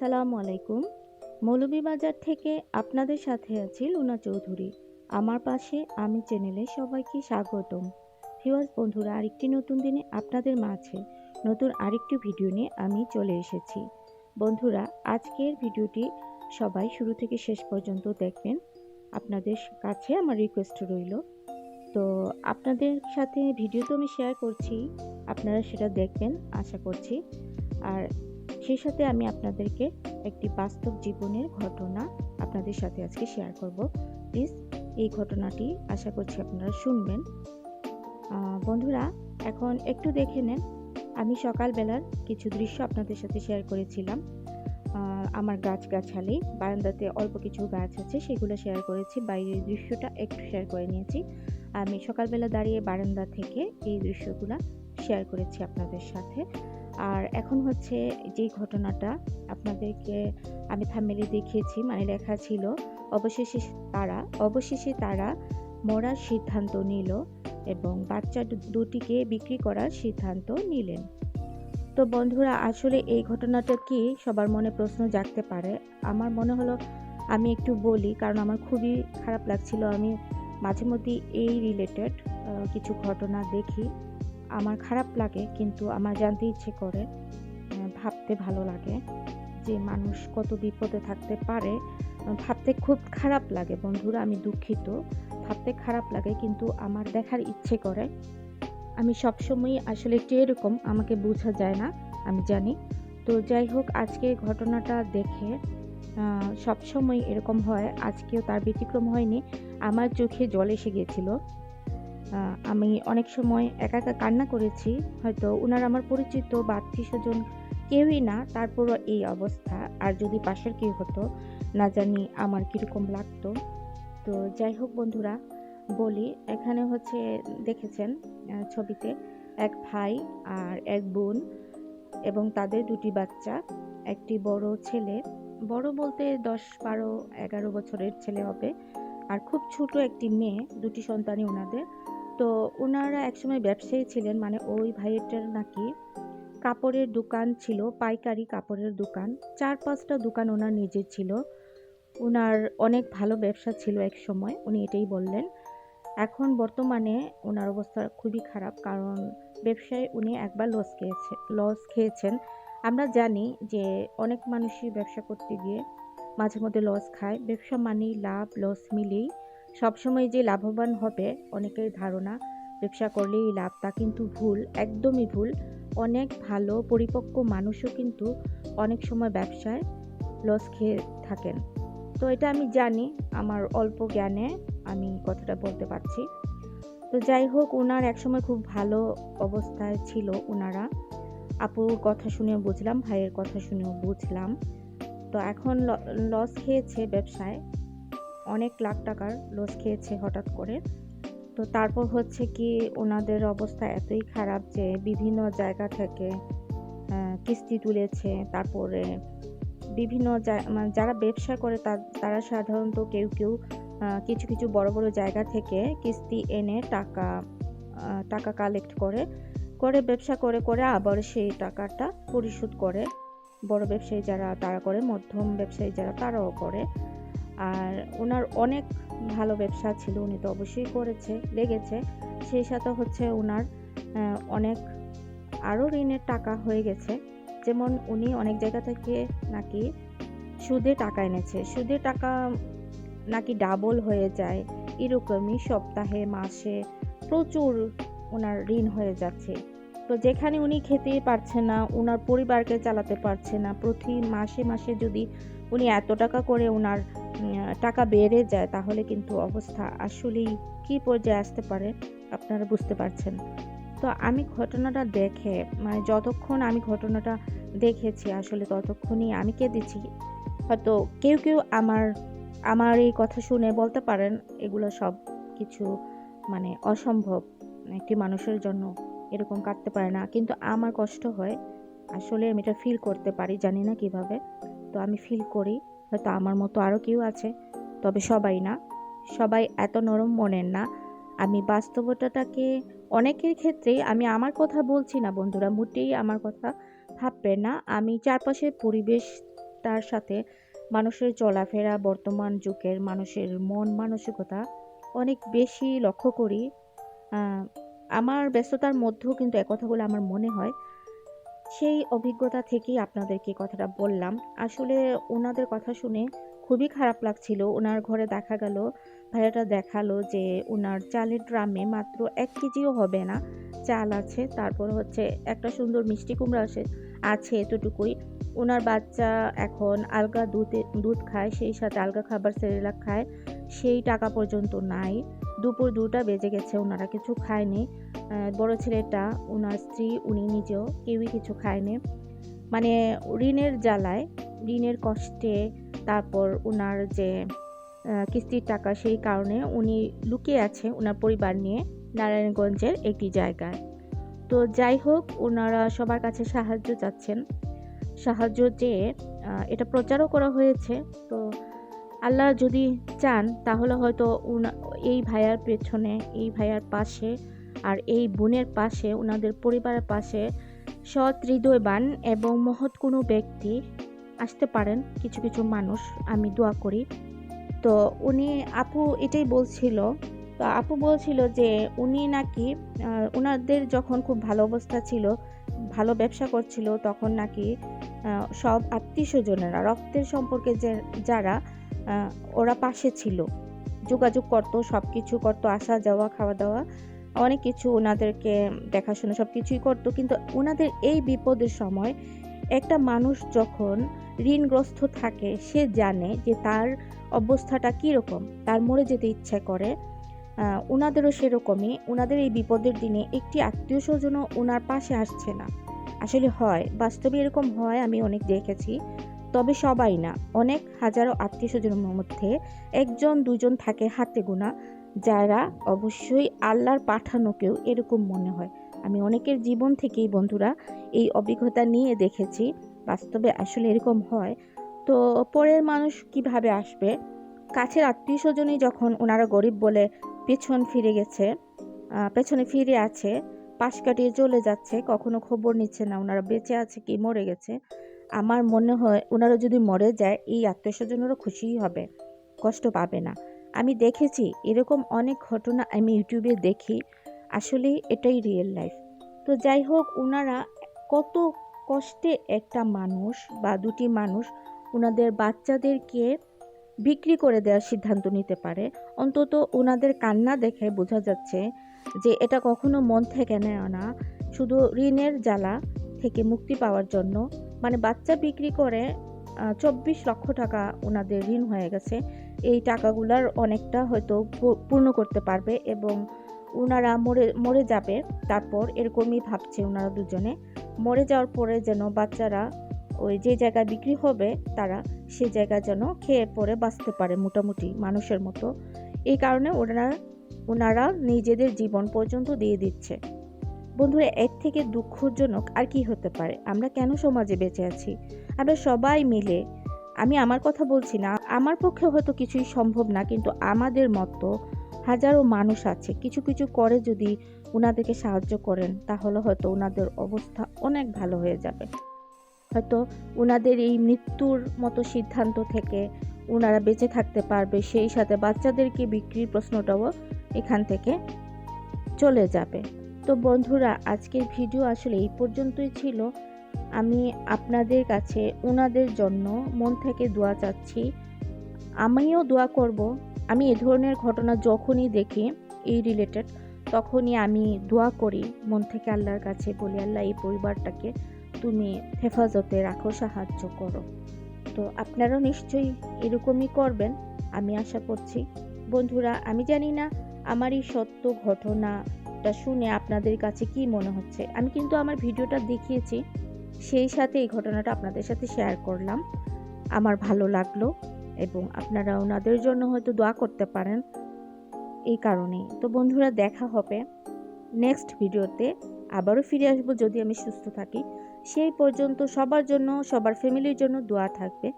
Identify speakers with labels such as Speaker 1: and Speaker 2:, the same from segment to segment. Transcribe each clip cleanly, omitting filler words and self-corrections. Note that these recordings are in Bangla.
Speaker 1: আসসালামু আলাইকুম। মৌলভীবাজার থেকে আপনাদের সাথে আছি লুনা চৌধুরী। আমার পাশে আমি চ্যানেলে সবাইকে স্বাগতম। ভিউয়ার্স বন্ধুরা, আরেকটি নতুন দিনে আপনাদের মাঝে নতুন আরেকটি ভিডিও নিয়ে আমি চলে এসেছি। বন্ধুরা, আজকের ভিডিওটি সবাই শুরু থেকে শেষ পর্যন্ত দেখবেন। আপনাদের কাছে আমার রিকোয়েস্ট রইল। তো আপনাদের সাথে ভিডিও তো আমি শেয়ার করছি, আপনারা সেটা দেখবেন আশা করছি। আর সেই সাথে আমি আপনাদেরকে একটি বাস্তব জীবনের ঘটনা আপনাদের সাথে আজকে শেয়ার করব। প্লিজ এই ঘটনাটি আশা করছি আপনারা শুনবেন। বন্ধুরা, এখন একটু দেখে নেন। আমি সকালবেলার কিছু দৃশ্য আপনাদের সাথে শেয়ার করেছিলাম। আমার গাছগাছালি, বারান্দাতে অল্প কিছু গাছ আছে, সেগুলো শেয়ার করেছি। বাইরের দৃশ্যটা একটু শেয়ার করে নিয়েছি। আমি সকালবেলা দাঁড়িয়ে বারান্দা থেকে এই দৃশ্যগুলো শেয়ার করেছি আপনাদের সাথে। আর এখন হচ্ছে যে ঘটনাটা আপনাদেরকে আমি থাম্বনেইলে দেখিয়েছি, মানে লেখা ছিল অবশেষে তারা মরার সিদ্ধান্ত নিল এবং বাচ্চা দুটিকে বিক্রি করার সিদ্ধান্ত নিলেন। তো বন্ধুরা, আসলে এই ঘটনাটা কি সবার মনে প্রশ্ন জাগতে পারে। আমার মনে হলো আমি একটু বলি, কারণ আমার খুবই খারাপ লাগছিল। আমি মাঝে মধ্যে এই রিলেটেড কিছু ঘটনা দেখি, আমার খারাপ লাগে, কিন্তু আমার জানতে ইচ্ছে করে, ভাবতে ভালো লাগে যে মানুষ কত বিপদে থাকতে পারে। ভাবতে খুব খারাপ লাগে বন্ধুরা, আমি দুঃখিত, ভাবতে খারাপ লাগে, কিন্তু আমার দেখার ইচ্ছে করে। আমি সবসময় আসলে একটু এরকম, আমাকে বোঝা যায় না, আমি জানি। তো যাই হোক, আজকে ঘটনাটা দেখে সবসময় এরকম হয়, আজকেও তার ব্যতিক্রম হয়নি। আমার চোখে জল এসে গিয়েছিল। আমি অনেক সময় একা একা কান্না করেছি। হয়তো ওনার আমার পরিচিত বা আত্মীয় স্বজন কেউই না, তারপরও এই অবস্থা। আর যদি পাশের কেউ হতো, না জানি আমার কীরকম লাগতো। তো যাই হোক বন্ধুরা, বলি, এখানে হচ্ছে দেখেছেন ছবিতে এক ভাই আর এক বোন এবং তাদের দুটি বাচ্চা। একটি বড় ছেলে, বড় বলতে 10, 12, 11 বছরের ছেলে হবে, আর খুব ছোট একটি মেয়ে, দুটি সন্তানই ওনাদের। তো ওনারা একসময় ব্যবসায়ী ছিলেন, মানে ওই ভাইয়েরটার নাকি কাপড়ের দোকান ছিল, পাইকারি কাপড়ের দোকান, 4-5টা দোকান ওনার নিজের ছিল। ওনার অনেক ভালো ব্যবসা ছিল এক সময়, উনি এটাই বললেন। এখন বর্তমানে ওনার অবস্থা খুবই খারাপ, কারণ ব্যবসায় উনি একবার লস খেয়েছেন। আমরা জানি যে অনেক মানুষই ব্যবসা করতে গিয়ে মাঝে মধ্যে লস খায়। ব্যবসা মানেই লাভ লস মিলেই, সবসময় যে লাভবান হবে অনেকের ধারণা ব্যবসা করলেই লাভ, তা কিন্তু ভুল, একদমই ভুল। অনেক ভালো পরিপক্ক মানুষও কিন্তু অনেক সময় ব্যবসায় লস খেয়ে থাকেন। তো এটা আমি জানি, আমার অল্প জ্ঞানে আমি কথাটা বলতে পারছি। তো যাই হোক, ওনার একসময় খুব ভালো অবস্থায় ছিল ওনারা। আপুর কথা শুনেও বুঝলাম, ভাইয়ের কথা শুনেও বুঝলাম। তো এখন লস খেয়েছে ব্যবসায়, অনেক লাখ টাকার লস খেয়েছে হঠাৎ করে। তো তারপর হচ্ছে কি, ওনাদের অবস্থা এতই খারাপ যে বিভিন্ন জায়গা থেকে কিস্তি তুলেছে। তারপরে বিভিন্ন মানে যারা ব্যবসা করে তারা সাধারণত কেউ কেউ কিছু কিছু বড় বড় জায়গা থেকে কিস্তি এনে টাকা কালেক্ট করে ব্যবসা করে আবার সেই টাকাটা পরিশোধ করে। বড় ব্যবসায়ী যারা তারা করে, মধ্যম ব্যবসায়ী যারা তারাও করে। আর ওনার অনেক ভালো ব্যবসা ছিল, উনি তো অবশ্যই লেগেছে। সেই সাথে হচ্ছে ওনার অনেক আরও ঋণের টাকা হয়ে গেছে। যেমন উনি অনেক জায়গা থেকে নাকি সুদে টাকা এনেছে, সুদের টাকা নাকি ডাবল হয়ে যায়, এরকমই সপ্তাহে মাসে প্রচুর ওনার ঋণ হয়ে যাচ্ছে। তো যেখানে উনি খেতেই পারছে না, ওনার পরিবারকে চালাতে পারছে না, প্রতি মাসে মাসে যদি উনি এত টাকা করে ওনার টাকা বেড়ে যায়, তাহলে কিন্তু অবস্থা আসলেই কী পর্যায়ে আসতে পারে আপনারা বুঝতে পারছেন। তো আমি ঘটনাটা দেখে, মানে যতক্ষণ আমি ঘটনাটা দেখেছি আসলে ততক্ষণই আমি কেঁদেছি। হয়তো কেউ কেউ আমার এই কথা শুনে বলতে পারেন এগুলো সব কিছু মানে অসম্ভব, একটি মানুষের জন্য এরকম কাটতে পারে না, কিন্তু আমার কষ্ট হয় আসলে, আমি এটা ফিল করতে পারি, জানি না কিভাবে। তো আমি ফিল করি, হয়তো আমার মতো আরও কেউ আছে, তবে সবাই না, সবাই এত নরম মনের না। আমি বাস্তবতাটাকে অনেকের ক্ষেত্রেই, আমি আমার কথা বলছি না বন্ধুরা, মোটেই আমার কথা ভাববেন না। আমি চারপাশের পরিবেশ তার সাথে মানুষের চলাফেরা, বর্তমান যুগের মানুষের মন মানসিকতা অনেক বেশি লক্ষ্য করি। আমার ব্যস্ততার মধ্যেও কিন্তু এ কথাগুলো আমার মনে হয়। সেই অভিজ্ঞতা থেকেই আপনাদেরকে কথাটা বললাম। আসলে ওনাদের কথা শুনে খুবই খারাপ লাগছিল। ওনার ঘরে দেখা গেল, ভাইয়াটা দেখালো যে ওনার চালের ড্রামে মাত্র ১ কেজিও হবে না চাল আছে। তারপর হচ্ছে একটা সুন্দর মিষ্টি কুমড়া আছে এতটুকুই। ওনার বাচ্চা এখন আলগা দুধ খায়, সেই সাথে আলগা খাবার সেরেলাক খায়। সেই টাকা পর্যন্ত নাই। দুপুর ২টা বেজে গেছে, ওনারা কিছু খায়নি। বড় ছেলেটা, ওনার স্ত্রী, উনি নিজেও কেউই কিছু খায়নি। মানে ঋণের জ্বালায়, ঋণের কষ্টে, তারপর ওনার যে কিস্তির টাকা, সেই কারণে উনি লুকিয়ে আছে ওনার পরিবার নিয়ে নারায়ণগঞ্জের একটি জায়গায়। তো যাই হোক, ওনারা সবার কাছে সাহায্য চাচ্ছেন। সাহায্য চেয়ে এটা প্রচারও করা হয়েছে। তো আল্লাহ যদি চান তাহলে হয়তো এই ভাইয়ার পেছনে, এই ভাইয়ার পাশে আর এই বোনের পাশে, ওনাদের পরিবারের পাশে সৎ হৃদয়বান এবং মহৎ কোনো ব্যক্তি আসতে পারেন, কিছু কিছু মানুষ। আমি দোয়া করি। তো উনি আপু এটাই বলছিল। তো আপু বলছিল যে উনি নাকি ওনাদের যখন খুব ভালো অবস্থা ছিল, ভালো ব্যবসা করছিল, তখন নাকি সব আত্মীয় স্বজনেরা, রক্তের সম্পর্কে যারা ওরা পাশে ছিল, যোগাযোগ করতো, সব কিছু করতো, আসা যাওয়া, খাওয়া দাওয়া, অনেক কিছু ওনাদেরকে দেখাশোনা সব কিছুই করতো। কিন্তু ওনাদের এই বিপদের সময় একটা মানুষ যখন ঋণগ্রস্ত থাকে, সে জানে যে তার অবস্থাটা কীরকম, তার মরে যেতে ইচ্ছে করে। ওনাদেরও সেরকমই। ওনাদের এই বিপদের দিনে একটি আত্মীয় স্বজনও ওনার পাশে আসছে না। আসলে হয়, বাস্তবে এরকম হয়, আমি অনেক দেখেছি। তবে সবাই না, অনেক হাজারো আত্মীয় স্বজনের মধ্যে ১ জন ২ জন থাকে হাতে গোনা, যারা অবশ্যই আল্লাহর পাঠানো কেউ, এরকম মনে হয়। আমি অনেকের জীবন থেকেই বন্ধুরা এই অভিজ্ঞতা নিয়ে দেখেছি। বাস্তবে আসলে এরকম হয়। তো পরের মানুষ কিভাবে আসবে? কাছের আত্মীয় স্বজনই যখন ওনারা গরিব বলে পেছনে ফিরে আছে, পাশ কাটিয়ে চলে যাচ্ছে, কখনো খবর নিচ্ছে না ওনারা বেঁচে আছে কি মরে গেছে। আমার মনে হয় ওনারা যদি মরে যায়, এই আত্মীয় স্বজনেরও খুশিই হবে, কষ্ট পাবে না। আমি দেখেছি এরকম অনেক ঘটনা, আমি ইউটিউবে দেখি। আসলে এটাই রিয়েল লাইফ। তো যাই হোক, ওনারা কত কষ্টে একটা মানুষ বা দুটি মানুষ ওনাদের বাচ্চাদেরকে বিক্রি করে দেওয়ার সিদ্ধান্ত নিতে পারে। অন্তত ওনাদের কান্না দেখে বোঝা যাচ্ছে যে এটা কখনো মন থেকে নেয় না, শুধু ঋণের জ্বালা থেকে মুক্তি পাওয়ার জন্য। মানে বাচ্চা বিক্রি করে ২৪ লক্ষ টাকা ওনাদের ঋণ হয়ে গেছে। এই টাকাগুলার অনেকটা হয়তো পূর্ণ করতে পারবে এবং ওনারা মরে যাবে। তারপর এরকমই ভাবছে ওনারা দুজনে, মরে যাওয়ার পরে যেন বাচ্চারা ওই যে জায়গায় বিক্রি হবে, তারা সে জায়গায় যেন খেয়ে পরে বাঁচতে পারে মোটামুটি মানুষের মতো। এই কারণে ওনারা নিজেদের জীবন পর্যন্ত দিয়ে দিচ্ছে। বন্ধুরা, এর থেকে দুঃখজনক আর কি হতে পারে? আমরা কেন সমাজে বেঁচে আছি? আমরা সবাই মিলে, আমি আমার কথা বলছি না, আমার পক্ষে হয়তো কিছুই সম্ভব না, কিন্তু আমাদের মতো হাজারো মানুষ আছে, কিছু কিছু করে যদি ওনাদেরকে সাহায্য করেন, তাহলে হয়তো ওনাদের অবস্থা অনেক ভালো হয়ে যাবে। হয়তো ওনাদের এই মৃত্যুর মতো সিদ্ধান্ত থেকে ওনারা বেঁচে থাকতে পারবে, সেই সাথে বাচ্চাদেরকে বিক্রির প্রশ্নটাও এখান থেকে চলে যাবে। তো বন্ধুরা, আজকের ভিডিও আসলে এই পর্যন্তই ছিল। আমি আপনাদের কাছে ওনাদের জন্য মন থেকে দোয়া চাচ্ছি। আমিও দোয়া করব। আমি এ ধরনের ঘটনা যখনই দেখি এই রিলেটেড, তখনই আমি দোয়া করি মন থেকে, আল্লাহর কাছে বলি, আল্লাহ এই পরিবারটাকে তুমি হেফাজতে রাখো, সাহায্য করো। তো আপনারাও নিশ্চয়ই এরকমই করবেন, আমি আশা করছি। বন্ধুরা, আমি জানি না আমার এই সত্য ঘটনাটা শুনে আপনাদের কাছে কি মনে হচ্ছে। আমি কিন্তু আমার ভিডিওটা দেখিয়েছি, সেই সাথে এই ঘটনাটা আপনাদের সাথে শেয়ার করলাম। আমার ভালো লাগলো এবং আপনারা ওনাদের জন্য হয়তো দোয়া করতে পারেন এই কারণেই। তো বন্ধুরা, দেখা হবে নেক্সট ভিডিওতে। আবারও ফিরে আসবো যদি আমি সুস্থ থাকি। সেই পর্যন্ত সবার জন্য, সবার ফ্যামিলির জন্য দোয়া থাকবে।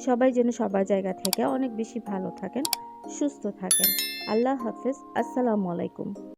Speaker 1: সবাই যেন সবার জায়গা থেকে অনেক বেশি ভালো থাকেন, সুস্থ থাকেন। আল্লাহ হাফেজ। আসসালামু আলাইকুম।